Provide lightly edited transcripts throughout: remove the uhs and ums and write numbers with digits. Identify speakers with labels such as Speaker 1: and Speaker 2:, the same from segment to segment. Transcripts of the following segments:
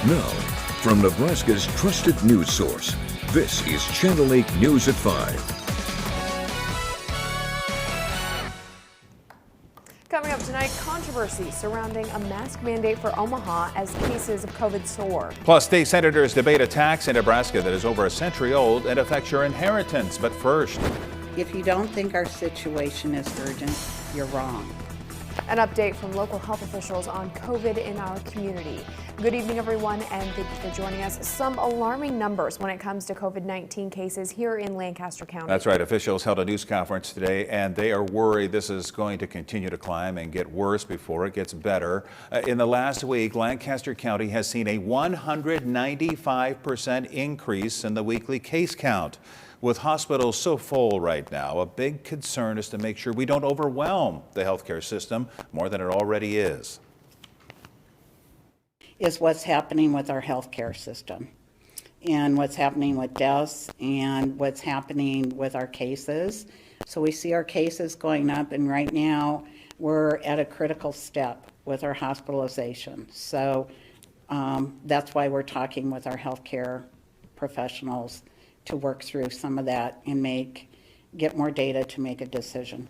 Speaker 1: Now, from Nebraska's trusted news source, this is Channel 8 News at 5.
Speaker 2: Coming up tonight, controversy surrounding a mask mandate for Omaha as cases of COVID soar.
Speaker 3: Plus, state senators debate a tax in Nebraska that is over a century old and affects your inheritance. But first,
Speaker 4: if you don't think our situation is urgent, you're wrong.
Speaker 2: An update from local health officials on COVID in our community. Good evening, everyone, and thank you for joining us. Some alarming numbers when it comes to COVID-19 cases here in Lancaster County.
Speaker 3: That's right. Officials held a news conference today, and they are worried this is going to continue to climb and get worse before it gets better. In the last week, Lancaster County has seen a 195% increase in the weekly case count. With hospitals so full right now, a big concern is to make sure we don't overwhelm the healthcare system more than it already is.
Speaker 4: Is what's happening with our healthcare system and what's happening with deaths and what's happening with our cases. So we see our cases going up, and right now we're at a critical step with our hospitalization. So that's why we're talking with our healthcare professionals to work through some of that and get more data to make a decision.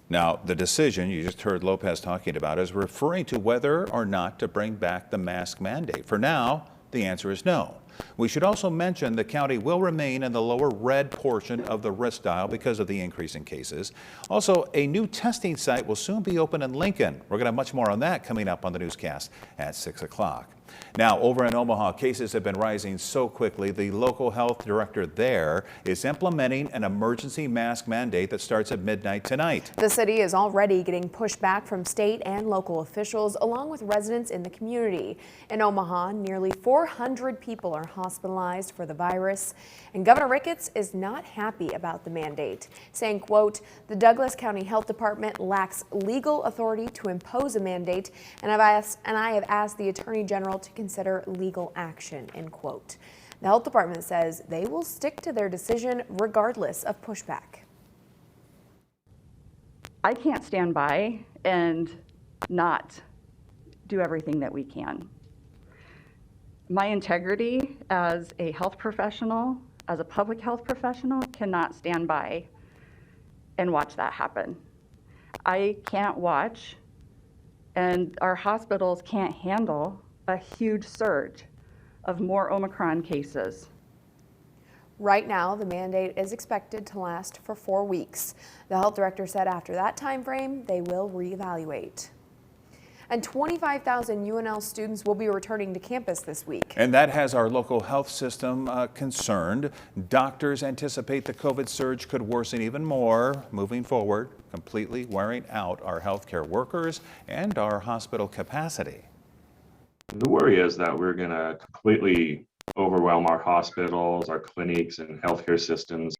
Speaker 3: Now, the decision you just heard Lopez talking about is referring to whether or not to bring back the mask mandate. For now, the answer is no. We should also mention the county will remain in the lower red portion of the risk dial because of the increase in cases. Also, a new testing site will soon be open in Lincoln. We're going to have much more on that coming up on the newscast at 6 o'clock. Now, over in Omaha, cases have been rising so quickly, the local health director there is implementing an emergency mask mandate that starts at midnight tonight.
Speaker 2: The city is already getting pushback from state and local officials, along with residents in the community. In Omaha, nearly 400 people are hospitalized for the virus, and Governor Ricketts is not happy about the mandate, saying, quote, "The Douglas County Health Department lacks legal authority to impose a mandate, and I have asked the Attorney General to consider legal action," end quote. The health department says they will stick to their decision regardless of pushback.
Speaker 5: I can't stand by and not do everything that we can. My integrity as a health professional, as a public health professional, cannot stand by and watch that happen. I can't watch, and our hospitals can't handle a huge surge of more Omicron cases.
Speaker 2: Right now, the mandate is expected to last for 4 weeks. The health director said after that time frame, they will reevaluate. And 25,000 UNL students will be returning to campus this week.
Speaker 3: And that has our local health system concerned. Doctors anticipate the COVID surge could worsen even more moving forward, completely wearing out our healthcare workers and our hospital capacity.
Speaker 6: The worry is that we're going to completely overwhelm our hospitals, our clinics, and healthcare systems.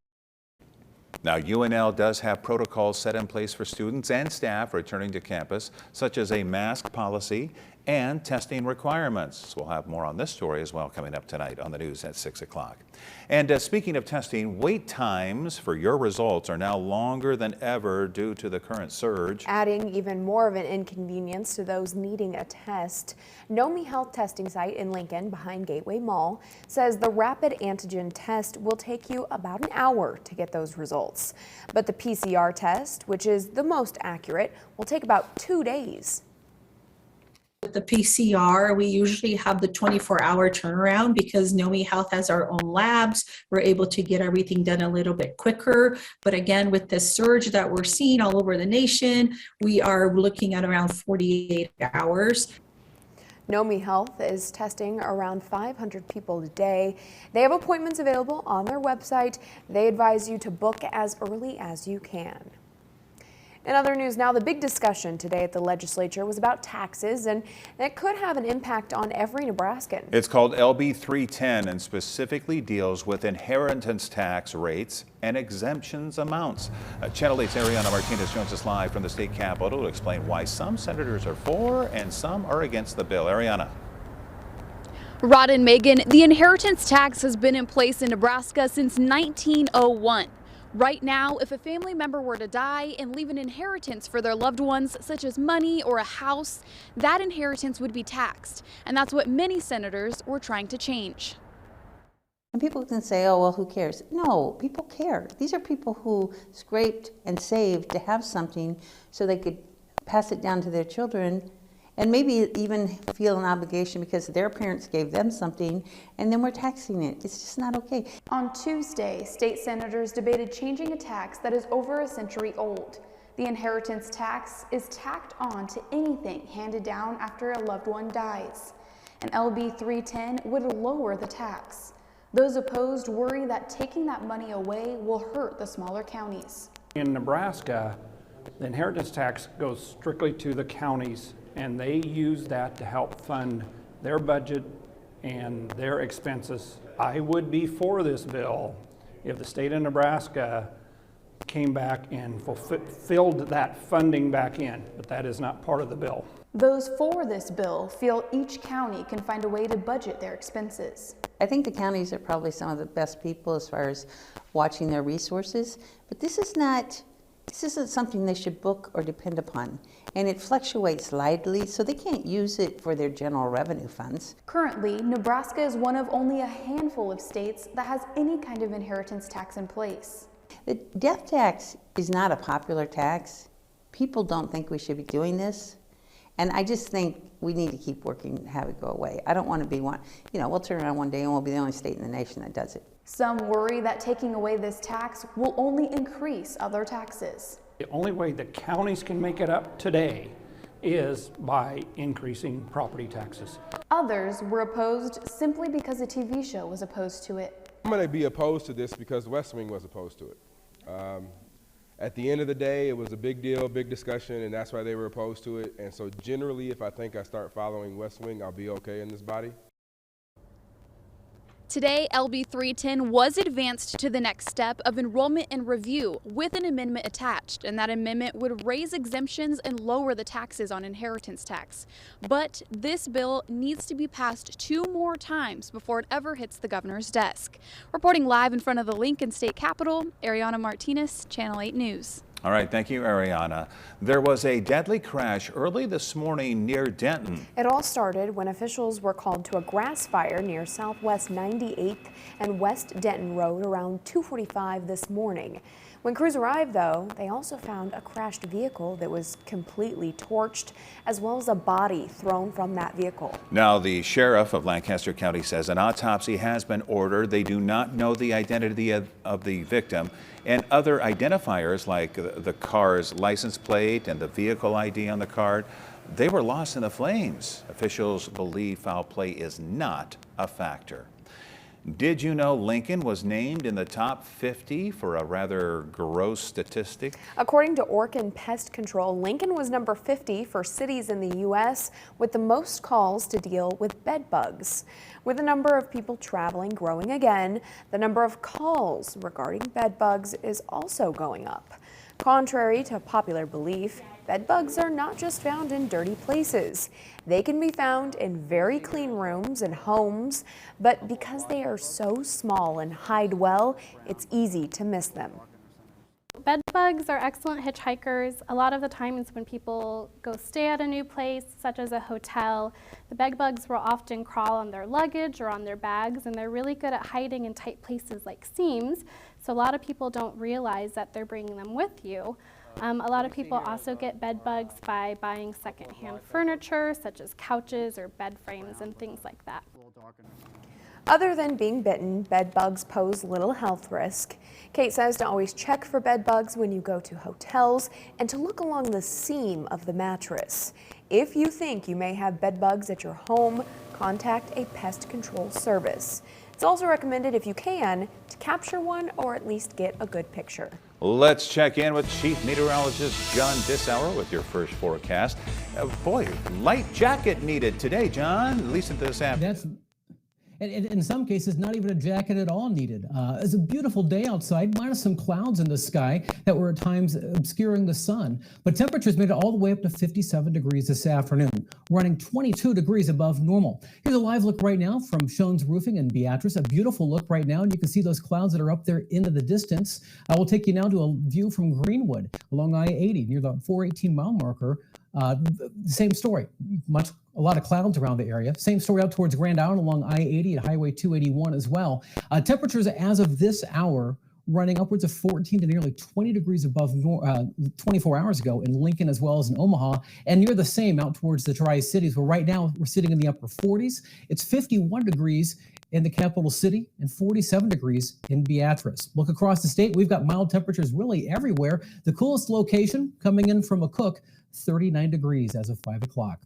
Speaker 3: Now, UNL does have protocols set in place for students and staff returning to campus, such as a mask policy and testing requirements. We'll have more on this story as well coming up tonight on the news at 6 o'clock. And speaking of testing, wait times for your results are now longer than ever due to the current surge,
Speaker 2: adding even more of an inconvenience to those needing a test. Nomi Health testing site in Lincoln behind Gateway Mall says the rapid antigen test will take you about an hour to get those results. But the PCR test, which is the most accurate, will take about 2 days.
Speaker 7: With the PCR, we usually have the 24-hour turnaround because Nomi Health has our own labs. We're able to get everything done a little bit quicker. But again, with this surge that we're seeing all over the nation, we are looking at around 48 hours.
Speaker 2: Nomi Health is testing around 500 people a day. They have appointments available on their website. They advise you to book as early as you can. In other news now, the big discussion today at the legislature was about taxes, and it could have an impact on every Nebraskan.
Speaker 3: It's called LB 310 and specifically deals with inheritance tax rates and exemptions amounts. Channel 8's Ariana Martinez joins us live from the state capitol to explain why some senators are for and some are against the bill. Ariana.
Speaker 8: Rod and Megan, the inheritance tax has been in place in Nebraska since 1901. Right now, if a family member were to die and leave an inheritance for their loved ones, such as money or a house, that inheritance would be taxed. And that's what many senators were trying to change.
Speaker 9: And people can say, oh, well, who cares? No, people care. These are people who scraped and saved to have something so they could pass it down to their children and maybe even feel an obligation because their parents gave them something, and then we're taxing it. It's just not okay.
Speaker 2: On Tuesday, state senators debated changing a tax that is over a century old. The inheritance tax is tacked on to anything handed down after a loved one dies. And LB 310 would lower the tax. Those opposed worry that taking that money away will hurt the smaller counties.
Speaker 10: In Nebraska, the inheritance tax goes strictly to the counties, and they use that to help fund their budget and their expenses. I would be for this bill if the state of Nebraska came back and filled that funding back in, but that is not part of the bill.
Speaker 2: Those for this bill feel each county can find a way to budget their expenses.
Speaker 9: I think the counties are probably some of the best people as far as watching their resources, but this isn't something they should book or depend upon. And it fluctuates lightly, so they can't use it for their general revenue funds.
Speaker 2: Currently, Nebraska is one of only a handful of states that has any kind of inheritance tax in place.
Speaker 9: The death tax is not a popular tax. People don't think we should be doing this. And I just think we need to keep working to have it go away. I don't want to be one, we'll turn around one day and we'll be the only state in the nation that does it.
Speaker 2: Some worry that taking away this tax will only increase other taxes.
Speaker 10: The only way that counties can make it up today is by increasing property taxes.
Speaker 2: Others were opposed simply because a TV show was opposed to it.
Speaker 11: I'm going to be opposed to this because West Wing was opposed to it. At the end of the day, it was a big deal, big discussion, and that's why they were opposed to it. And so generally, if I think I start following West Wing, I'll be okay in this body.
Speaker 8: Today, LB 310 was advanced to the next step of enrollment and review with an amendment attached, and that amendment would raise exemptions and lower the taxes on inheritance tax. But this bill needs to be passed 2 more times before it ever hits the governor's desk. Reporting live in front of the Lincoln State Capitol, Ariana Martinez, Channel 8 News.
Speaker 3: All right, thank you, Ariana. There was a deadly crash early this morning near Denton.
Speaker 2: It all started when officials were called to a grass fire near Southwest 98th and West Denton Road around 2:45 this morning. When crews arrived, though, they also found a crashed vehicle that was completely torched, as well as a body thrown from that vehicle.
Speaker 3: Now, the sheriff of Lancaster County says an autopsy has been ordered. They do not know the identity of the victim, and other identifiers like the car's license plate and the vehicle ID on the car, they were lost in the flames. Officials believe foul play is not a factor. Did you know Lincoln was named in the top 50 for a rather gross statistic?
Speaker 2: According to Orkin Pest Control, Lincoln was number 50 for cities in the U.S. with the most calls to deal with bed bugs. With the number of people traveling growing again, the number of calls regarding bed bugs is also going up. Contrary to popular belief, bed bugs are not just found in dirty places. They can be found in very clean rooms and homes, but because they are so small and hide well, it's easy to miss them.
Speaker 12: Bed bugs are excellent hitchhikers. A lot of the times when people go stay at a new place, such as a hotel, the bed bugs will often crawl on their luggage or on their bags, and they're really good at hiding in tight places like seams. So a lot of people don't realize that they're bringing them with you. A lot of people also get bed bugs by buying secondhand furniture, such as couches or bed frames and things like that.
Speaker 2: Other than being bitten, bed bugs pose little health risk. Kate says to always check for bed bugs when you go to hotels and to look along the seam of the mattress. If you think you may have bed bugs at your home, contact a pest control service. It's also recommended, if you can, to capture one or at least get a good picture.
Speaker 3: Let's check in with Chief Meteorologist John Dissauer with your first forecast. Boy, light jacket needed today, John, at least at this afternoon.
Speaker 13: And in some cases, not even a jacket at all needed. It's a beautiful day outside, minus some clouds in the sky that were at times obscuring the sun. But temperatures made it all the way up to 57 degrees this afternoon, running 22 degrees above normal. Here's a live look right now from Schoen's Roofing in Beatrice. A beautiful look right now, and you can see those clouds that are up there into the distance. We'll take you now to a view from Greenwood along I-80 near the 418 mile marker. Same story, a lot of clouds around the area. Same story out towards Grand Island along I-80 and Highway 281 as well. Temperatures as of this hour running upwards of 14 to nearly 20 degrees above 24 hours ago in Lincoln as well as in Omaha, and near the same out towards the Tri-Cities, where right now we're sitting in the upper 40s. It's 51 degrees in the capital city and 47 degrees in Beatrice. Look across the state, we've got mild temperatures really everywhere. The coolest location coming in from McCook, 39 degrees as of 5 o'clock.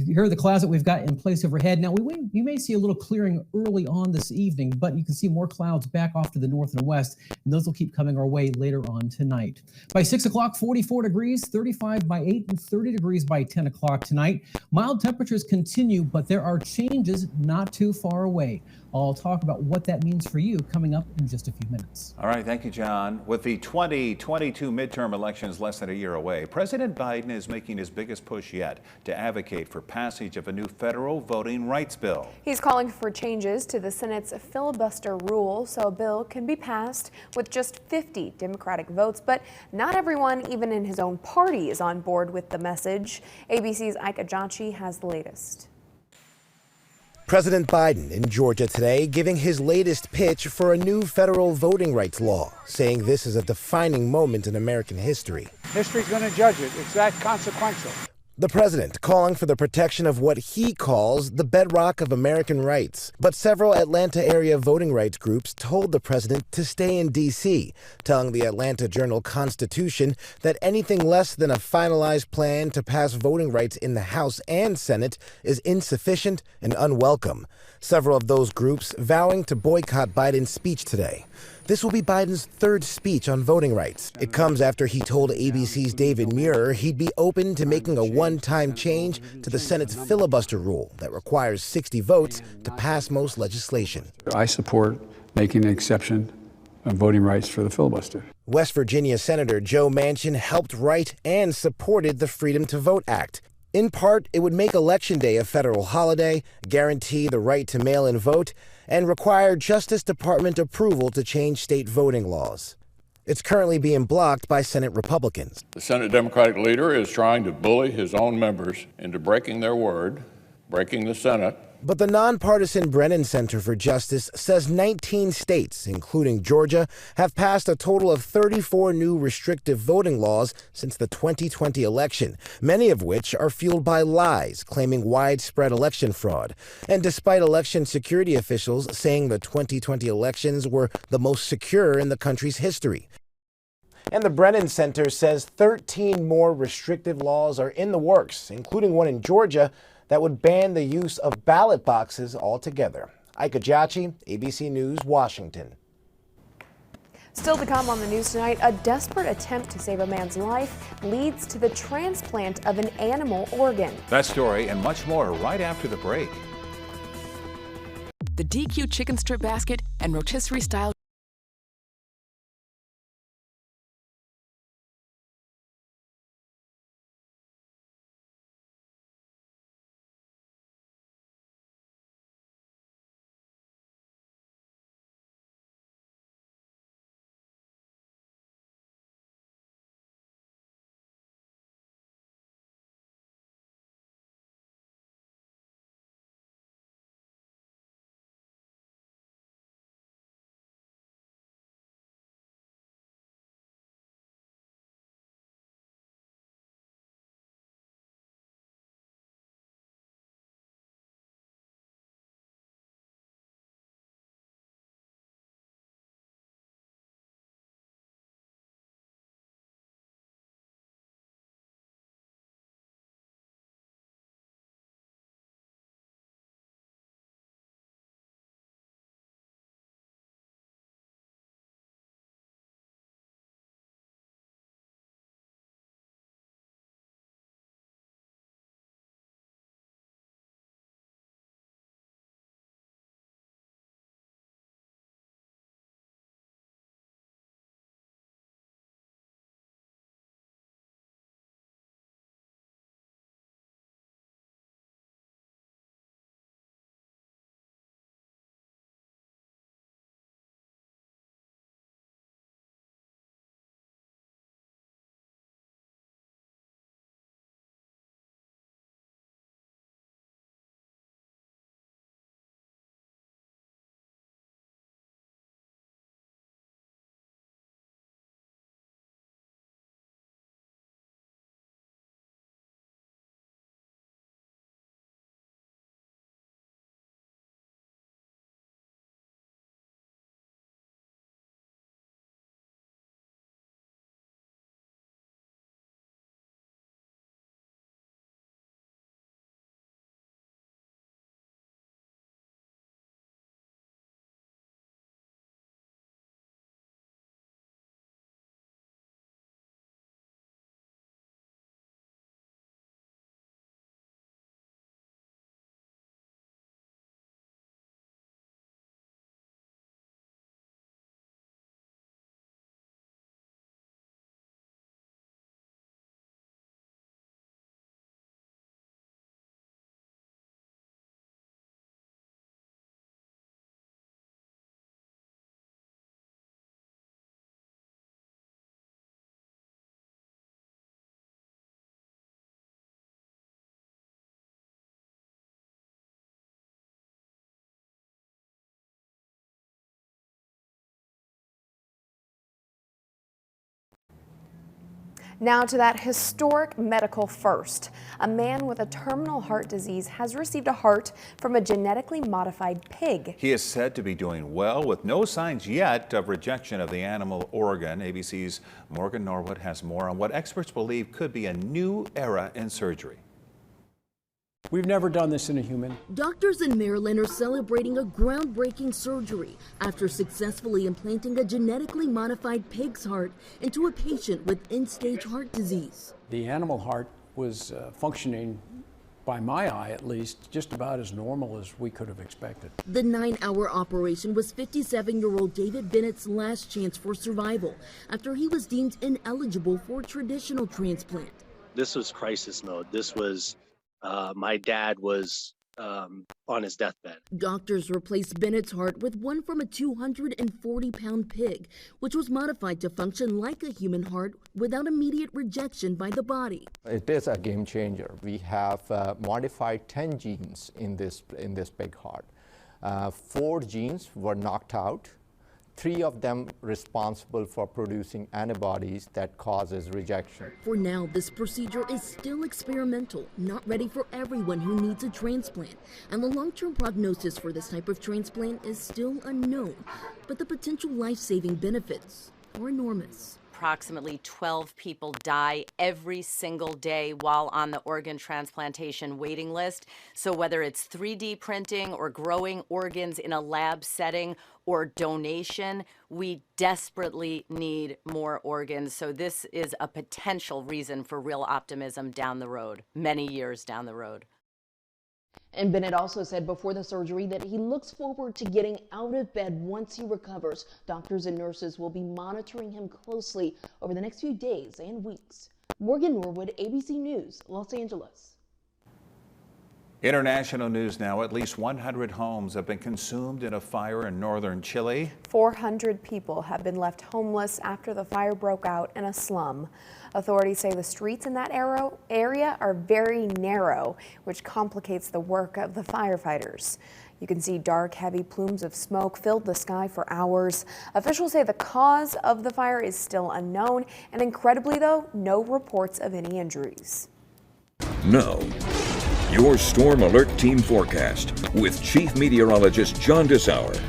Speaker 13: Here are the clouds that we've got in place overhead. Now, we may see a little clearing early on this evening, but you can see more clouds back off to the north and west, and those will keep coming our way later on tonight. By 6 o'clock, 44 degrees, 35 by 8, and 30 degrees by 10 o'clock tonight. Mild temperatures continue, but there are changes not too far away. I'll talk about what that means for you coming up in just a few minutes.
Speaker 3: All right, thank you, John. With the 2022 midterm elections less than a year away, President Biden is making his biggest push yet to advocate for passage of a new federal voting rights bill.
Speaker 2: He's calling for changes to the Senate's filibuster rule so a bill can be passed with just 50 Democratic votes, but not everyone, even in his own party, is on board with the message. ABC's Eyewitness has the latest.
Speaker 14: President Biden in Georgia today giving his latest pitch for a new federal voting rights law, saying this is a defining moment in American history.
Speaker 15: History's going to judge it. It's that consequential.
Speaker 14: The president calling for the protection of what he calls the bedrock of American rights. But several Atlanta area voting rights groups told the president to stay in D.C., telling the Atlanta Journal-Constitution that anything less than a finalized plan to pass voting rights in the House and Senate is insufficient and unwelcome. Several of those groups vowing to boycott Biden's speech today. This will be Biden's third speech on voting rights. It comes after he told ABC's David Muir he'd be open to making a one-time change to the Senate's filibuster rule that requires 60 votes to pass most legislation.
Speaker 16: I support making an exception on voting rights for the filibuster.
Speaker 14: West Virginia Senator Joe Manchin helped write and supported the Freedom to Vote Act. In part, it would make Election Day a federal holiday, guarantee the right to mail-in vote, and require Justice Department approval to change state voting laws. It's currently being blocked by Senate Republicans.
Speaker 17: The Senate Democratic leader is trying to bully his own members into breaking their word, breaking the Senate.
Speaker 14: But the nonpartisan Brennan Center for Justice says 19 states, including Georgia, have passed a total of 34 new restrictive voting laws since the 2020 election, many of which are fueled by lies claiming widespread election fraud. And despite election security officials saying the 2020 elections were the most secure in the country's history. And the Brennan Center says 13 more restrictive laws are in the works, including one in Georgia that would ban the use of ballot boxes altogether. Ike Ajachi, ABC News, Washington.
Speaker 2: Still to come on the news tonight, a desperate attempt to save a man's life leads to the transplant of an animal organ.
Speaker 3: That story and much more right after the break.
Speaker 18: The DQ chicken strip basket and rotisserie style
Speaker 2: Now to that historic medical first. A man with a terminal heart disease has received a heart from a genetically modified pig.
Speaker 3: He is said to be doing well with no signs yet of rejection of the animal organ. ABC's Morgan Norwood has more on what experts believe could be a new era in surgery.
Speaker 16: We've never done this in a human.
Speaker 19: Doctors in Maryland are celebrating a groundbreaking surgery after successfully implanting a genetically modified pig's heart into a patient with end-stage heart disease.
Speaker 16: The animal heart was functioning, by my eye at least, just about as normal as we could have expected.
Speaker 19: The 9-hour operation was 57-year-old David Bennett's last chance for survival after he was deemed ineligible for traditional transplant.
Speaker 20: This was crisis mode. This was my dad was on his deathbed.
Speaker 19: Doctors replaced Bennett's heart with one from a 240-pound pig, which was modified to function like a human heart without immediate rejection by the body.
Speaker 21: It is a game changer. We have modified 10 genes in this pig heart. 4 genes were knocked out. 3 of them responsible for producing antibodies that causes rejection.
Speaker 19: For now, this procedure is still experimental, not ready for everyone who needs a transplant, and the long-term prognosis for this type of transplant is still unknown, but the potential life-saving benefits are enormous.
Speaker 22: Approximately 12 people die every single day while on the organ transplantation waiting list. So whether it's 3D printing or growing organs in a lab setting or donation, we desperately need more organs. So this is a potential reason for real optimism down the road, many years down the road.
Speaker 19: And Bennett also said before the surgery that he looks forward to getting out of bed once he recovers. Doctors and nurses will be monitoring him closely over the next few days and weeks. Morgan Norwood, ABC News, Los Angeles.
Speaker 3: International news now. At least 100 homes have been consumed in a fire in northern Chile.
Speaker 2: 400 people have been left homeless after the fire broke out in a slum. Authorities say the streets in that area are very narrow, which complicates the work of the firefighters. You can see dark, heavy plumes of smoke filled the sky for hours. Officials say the cause of the fire is still unknown, and incredibly though, no reports of any injuries.
Speaker 1: Now, your Storm Alert Team forecast with Chief Meteorologist John Dissauer.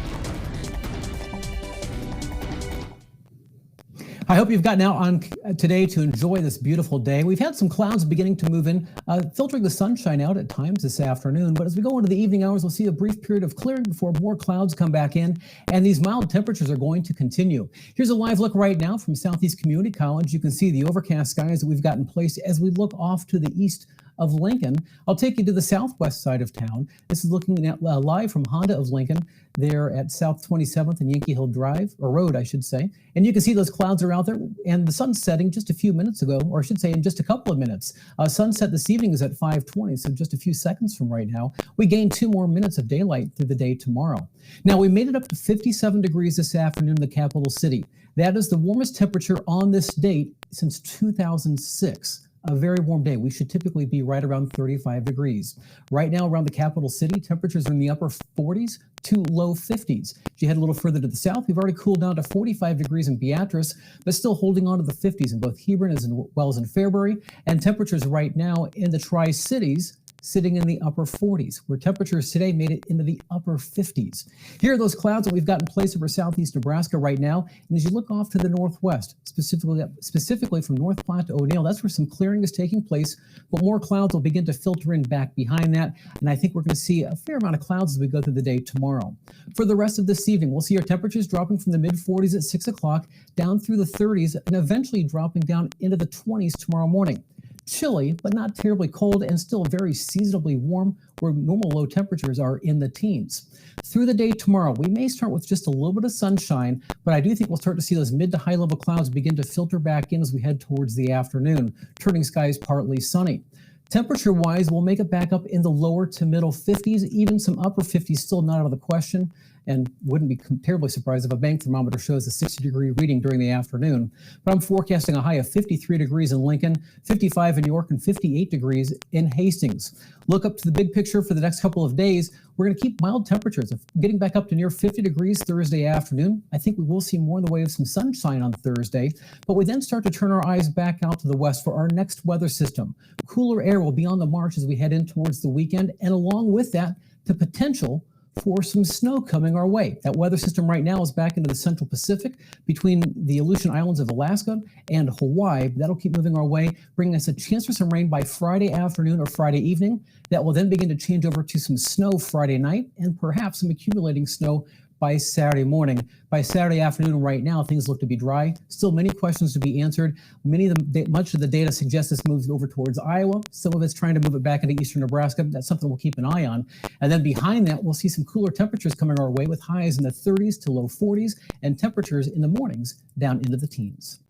Speaker 13: I hope you've gotten out on today to enjoy this beautiful day. We've had some clouds beginning to move in, filtering the sunshine out at times this afternoon. But as we go into the evening hours, we'll see a brief period of clearing before more clouds come back in. And these mild temperatures are going to continue. Here's a live look right now from Southeast Community College. You can see the overcast skies that we've got in place as we look off to the east of Lincoln. I'll take you to the southwest side of town. This is looking at live from Honda of Lincoln. They're at South 27th and Yankee Hill Drive, or Road, I should say. And you can see those clouds are out there, and the sun's setting just a few minutes ago, or I should say in just a couple of minutes. Sunset this evening is at 5:20, so just a few seconds from right now. We gain 2 more minutes of daylight through the day tomorrow. Now, we made it up to 57 degrees this afternoon in the capital city. That is the warmest temperature on this date since 2006. A very warm day. We should typically be right around 35 degrees. Right now around the capital city, temperatures are in the upper 40s to low 50s. If you head a little further to the south, we've already cooled down to 45 degrees in Beatrice, but still holding on to the 50s in both Hebron as well as in Fairbury. And temperatures right now in the Tri-Cities sitting in the upper 40s, where temperatures today made it into the upper 50s. Here are those clouds that we've got in place over southeast Nebraska right now. And as you look off to the northwest, specifically from North Platte to O'Neill, that's where some clearing is taking place, but more clouds will begin to filter in back behind that. And I think we're going to see a fair amount of clouds as we go through the day tomorrow. For the rest of this evening, we'll see our temperatures dropping from the mid 40s at 6 o'clock down through the 30s and eventually dropping down into the 20s tomorrow morning. Chilly, but not terribly cold, and still very seasonably warm, where normal low temperatures are in the teens. Through the day tomorrow, we may start with just a little bit of sunshine, but I do think we'll start to see those mid to high level clouds begin to filter back in as we head towards the afternoon, turning skies partly sunny. Temperature-wise, we'll make it back up in the lower to middle 50s, even some upper 50s still not out of the question. and wouldn't be terribly surprised if a bank thermometer shows a 60-degree reading during the afternoon. But I'm forecasting a high of 53 degrees in Lincoln, 55 in York, and 58 degrees in Hastings. Look up to the big picture for the next couple of days. We're going to keep mild temperatures, getting back up to near 50 degrees Thursday afternoon. I think we will see more in the way of some sunshine on Thursday, but we then start to turn our eyes back out to the west for our next weather system. Cooler air will be on the march as we head in towards the weekend, and along with that, the potential for some snow coming our way. That weather system right now is back into the central Pacific between the Aleutian Islands of Alaska and Hawaii. That'll keep moving our way, bringing us a chance for some rain by Friday afternoon or Friday evening. That will then begin to change over to some snow Friday night and perhaps some accumulating snow by Saturday morning. By Saturday afternoon, right now, things look to be dry. Still many questions to be answered. Much of the data suggests this moves over towards Iowa. Some of it's trying to move it back into eastern Nebraska. That's something we'll keep an eye on. And then behind that, we'll see some cooler temperatures coming our way with highs in the 30s to low 40s and temperatures in the mornings down into the teens.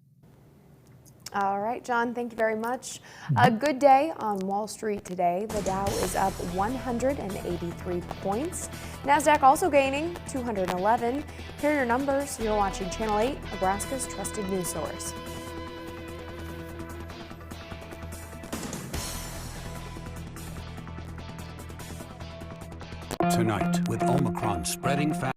Speaker 2: All right, John, thank you very much. A good day on Wall Street today. The Dow is up 183 points. NASDAQ also gaining 211. Here are your numbers. You're watching Channel 8, Nebraska's trusted news source.
Speaker 4: Tonight, with Omicron spreading fast.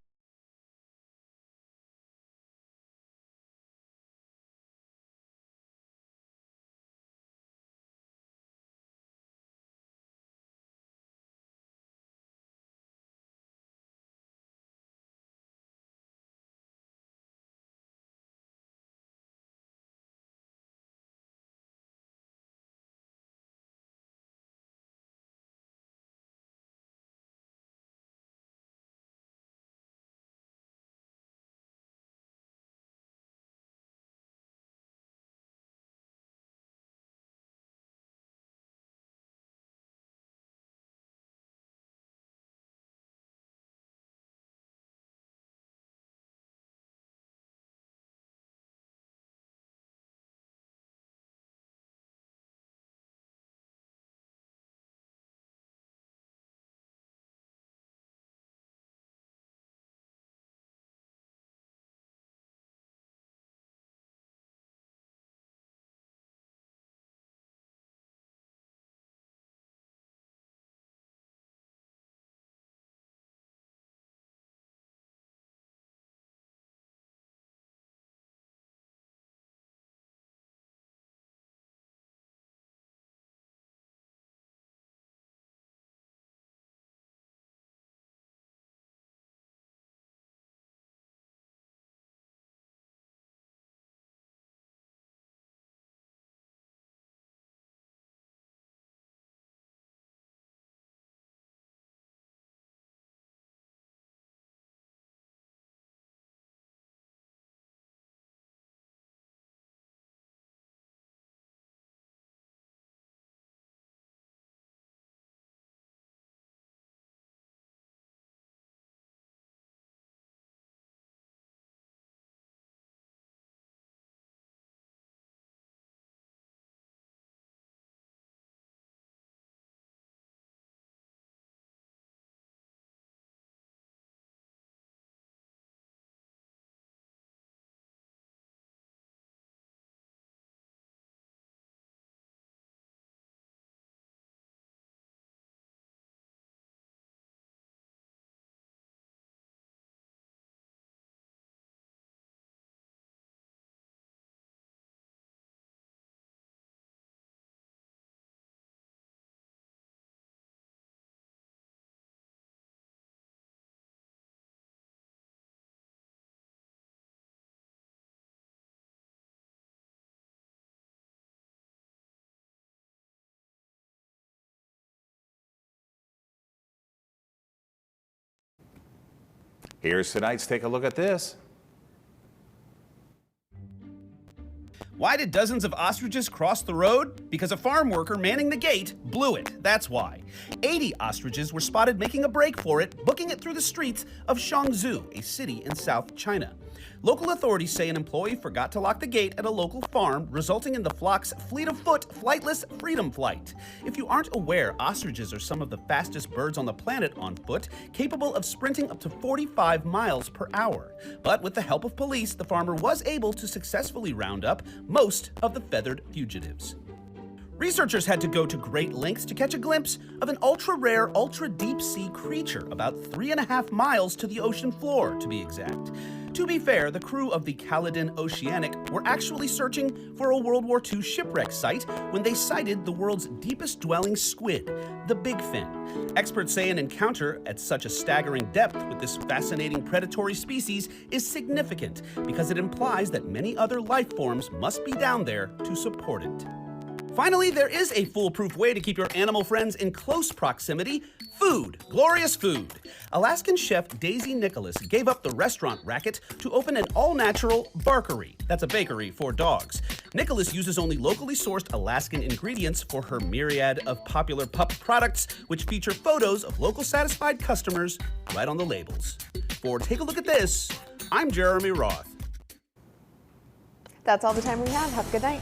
Speaker 3: Here's tonight's Take a Look at This.
Speaker 5: Why did dozens of ostriches cross the road? Because a farm worker manning the gate blew it. That's why. 80 ostriches were spotted making a break for it, booking it through the streets of Shangzhou, a city in South China. Local authorities say an employee forgot to lock the gate at a local farm, resulting in the flock's fleet of foot flightless freedom flight. If you aren't aware, ostriches are some of the fastest birds on the planet on foot, capable of sprinting up to 45 miles per hour. But with the help of police, the farmer was able to successfully round up most of the feathered fugitives. Researchers had to go to great lengths to catch a glimpse of an ultra-rare, ultra-deep-sea creature about 3.5 miles to the ocean floor, to be exact. To be fair, the crew of the Caledon Oceanic were actually searching for a World War II shipwreck site when they sighted the world's deepest dwelling squid, the big fin. Experts say an encounter at such a staggering depth with this fascinating predatory species is significant because it implies that many other life forms must be down there to support it. Finally, there is a foolproof way to keep your animal friends in close proximity: food, glorious food. Alaskan chef Daisy Nicholas gave up the restaurant racket to open an all-natural barkery. That's a bakery for dogs. Nicholas uses only locally sourced Alaskan ingredients for her myriad of popular pup products, which feature photos of local satisfied customers right on the labels. For Take a Look at This, I'm Jeremy Roth.
Speaker 2: That's all the time we have. Have a good night.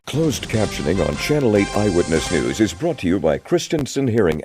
Speaker 1: Closed captioning on Channel 8 Eyewitness News is brought to you by Christensen Hearing.